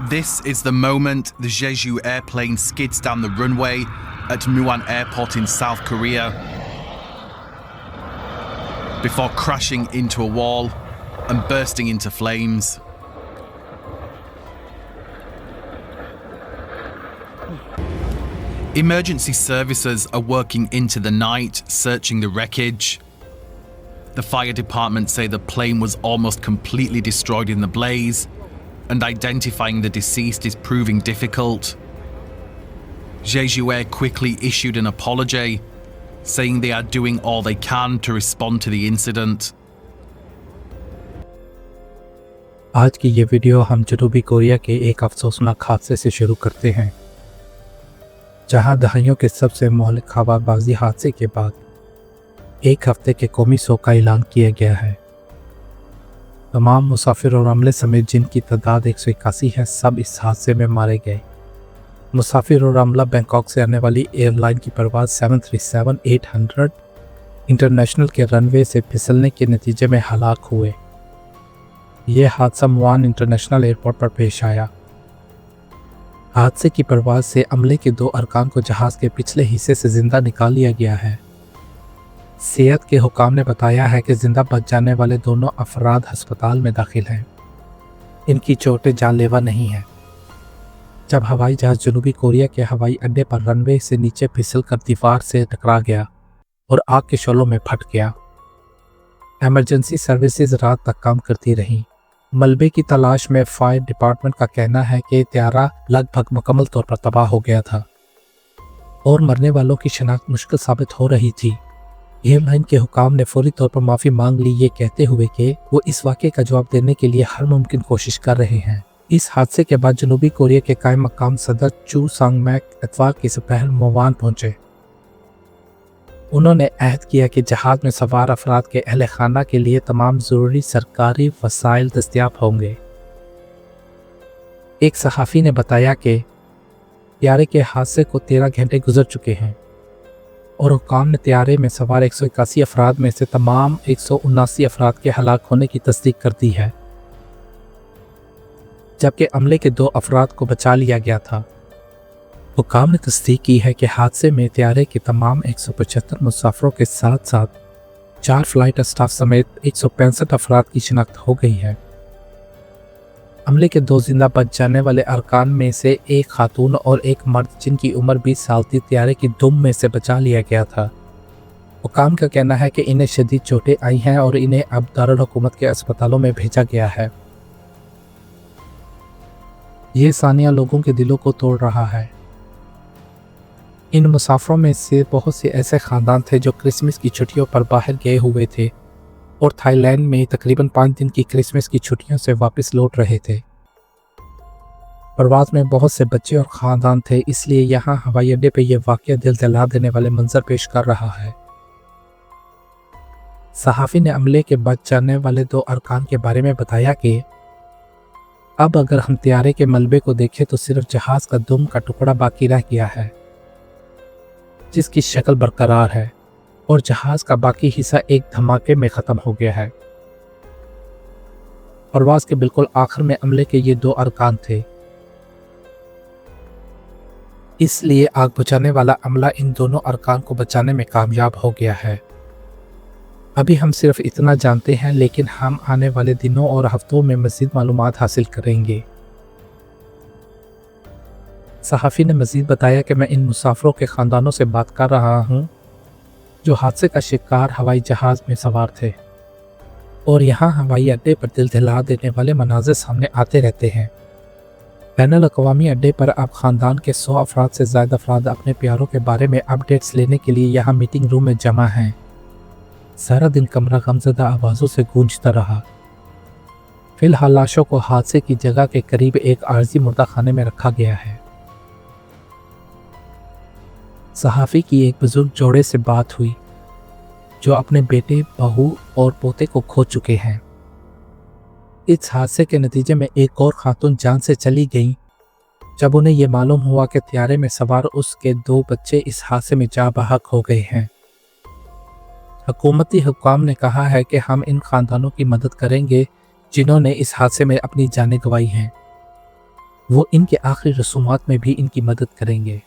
This is the moment the Jeju airplane skids down the runway at Muan Airport in South Korea before crashing into a wall and bursting into flames. Emergency services are working into the night, searching the wreckage. The fire department say the plane was almost completely destroyed in the blaze, and identifying the deceased is proving difficult. Jeju Air quickly issued an apology, saying they are doing all they can to respond to the incident. आज की ये video हम जनूबी Korea के एक अफसोसनाक हादसे से शुरू करते हैं, जहां दहाइयों के सबसे मौलिक हवाबाजी हादसे के बाद एक हफ्ते के कौमी शोक का ऐलान किया गया है। तमाम मुसाफिर और अमले समेत जिनकी तादाद 181 है, सब इस हादसे में मारे गए। मुसाफिर और अमला बैंकॉक से आने वाली एयरलाइन की परवाज़ 737-800 इंटरनेशनल के रनवे से फिसलने के नतीजे में हलाक हुए। यह हादसा मुआन इंटरनेशनल एयरपोर्ट पर पेश आया। हादसे की परवाज़ से अमले के 2 अरकान को जहाज़ के पिछले हिस्से से ज़िंदा निकाल लिया गया है। सेहत के हुकाम ने बताया है कि जिंदा बच जाने वाले दोनों अफराद अस्पताल में दाखिल हैं। इनकी चोटें जानलेवा नहीं हैं। जब हवाई जहाज़ जनूबी कोरिया के हवाई अड्डे पर रनवे से नीचे फिसलकर दीवार से टकरा गया और आग के शोलों में फट गया। इमरजेंसी सर्विसेज रात तक काम करती रहीं। मलबे की तलाश में फायर डिपार्टमेंट का कहना है कि त्यारा लगभग मुकम्मल तौर पर तबाह हो गया था और मरने वालों की शनाख्त मुश्किल साबित हो रही थी। एयरलाइन के हुकाम ने फौरी तौर पर माफ़ी मांग ली, ये कहते हुए कि वो इस वाक़े का जवाब देने के लिए हर मुमकिन कोशिश कर रहे हैं। इस हादसे के बाद जनूबी कोरिया के कायम मकाम सदर चू सांग मैक इतवार की दोपहर मुआन पहुंचे। उन्होंने अहद किया कि जहाज़ में सवार अफराद के अहले खाना के लिए तमाम ज़रूरी सरकारी वसाइल दस्तियाब होंगे। एक सहाफ़ी ने बताया कि त्यारे के हादसे को 13 घंटे गुजर चुके हैं और हुकाम ने त्यारे में सवार 181 अफराद में से तमाम 179 अफराद के हलाक होने की तस्दीक कर दी है, जबकि अमले के 2 अफराद को बचा लिया गया था। हुकाम ने तस्दीक की है कि हादसे में त्यारे के तमाम 175 मुसाफिरों के साथ साथ 4 फ्लाइट स्टाफ समेत 165 अफराद की शिनाख्त हो गई है। अमले के 2 जिंदा बच जाने वाले अरकान में से एक खातून और एक मर्द, जिनकी उम्र 20 साल थी, त्यारे की दुम में से बचा लिया गया था। हुकाम का कहना है कि इन्हें शदीद चोटें आई हैं और इन्हें अब दारुल हुकूमत के अस्पतालों में भेजा गया है। ये सानिया लोगों के दिलों को तोड़ रहा है। इन मुसाफिरों में से बहुत से ऐसे ख़ानदान थे जो क्रिसमस की छुट्टियों पर बाहर गए हुए थे और थाईलैंड में तकरीबन 5 दिन की क्रिसमस की छुट्टियों से वापस लौट रहे थे। परवाज़ में बहुत से बच्चे और ख़ानदान थे, इसलिए यहाँ हवाई अड्डे पर यह वाक़या दिल दहला देने वाले मंजर पेश कर रहा है। सहाफ़ी ने अमले के बच जाने वाले 2 अरकान के बारे में बताया कि अब अगर हम त्यारे के मलबे को देखें तो सिर्फ जहाज़ का दुम का टुकड़ा बाकी रह गया है, जिसकी शक्ल बरकरार है, और जहाज़ का बाकी हिस्सा एक धमाके में ख़त्म हो गया है। परवाज़ के बिल्कुल आखिर में अमले के ये 2 अरकान थे, इसलिए आग बुझाने वाला अमला इन दोनों अरकान को बचाने में कामयाब हो गया है। अभी हम सिर्फ इतना जानते हैं, लेकिन हम आने वाले दिनों और हफ्तों में मज़ीद मालूमात हासिल करेंगे। सहाफ़ी ने मज़ीद बताया कि मैं इन मुसाफिरों के ख़ानदानों से बात कर रहा हूँ जो हादसे का शिकार हवाई जहाज़ में सवार थे, और यहाँ हवाई अड्डे पर दिल दहला देने वाले मनाज़िर सामने आते रहते हैं। बैनुल अक़वामी अड्डे पर अब ख़ानदान के 100 अफराद से ज़्यादा अफराद अपने प्यारों के बारे में अपडेट्स लेने के लिए यहाँ मीटिंग रूम में जमा हैं। सारा दिन कमरा गमज़दा आवाज़ों से गूंजता रहा। फ़िलहाल लाशों को हादसे की जगह के करीब एक आर्जी मुर्दा खाने में रखा गया है। सहाफ़ी की एक बुजुर्ग जोड़े से बात हुई जो अपने बेटे, बहू और पोते को खो चुके हैं। इस हादसे के नतीजे में एक और खातून जान से चली गईं जब उन्हें यह मालूम हुआ कि त्यारे में सवार उसके 2 बच्चे इस हादसे में जा बहक हो गए हैं। हुकूमती हुक्काम ने कहा है कि हम इन खानदानों की मदद करेंगे जिन्होंने इस हादसे में अपनी जानें गंवाई हैं। وہ ان کے آخری رسومات میں بھی ان کی مدد کریں گے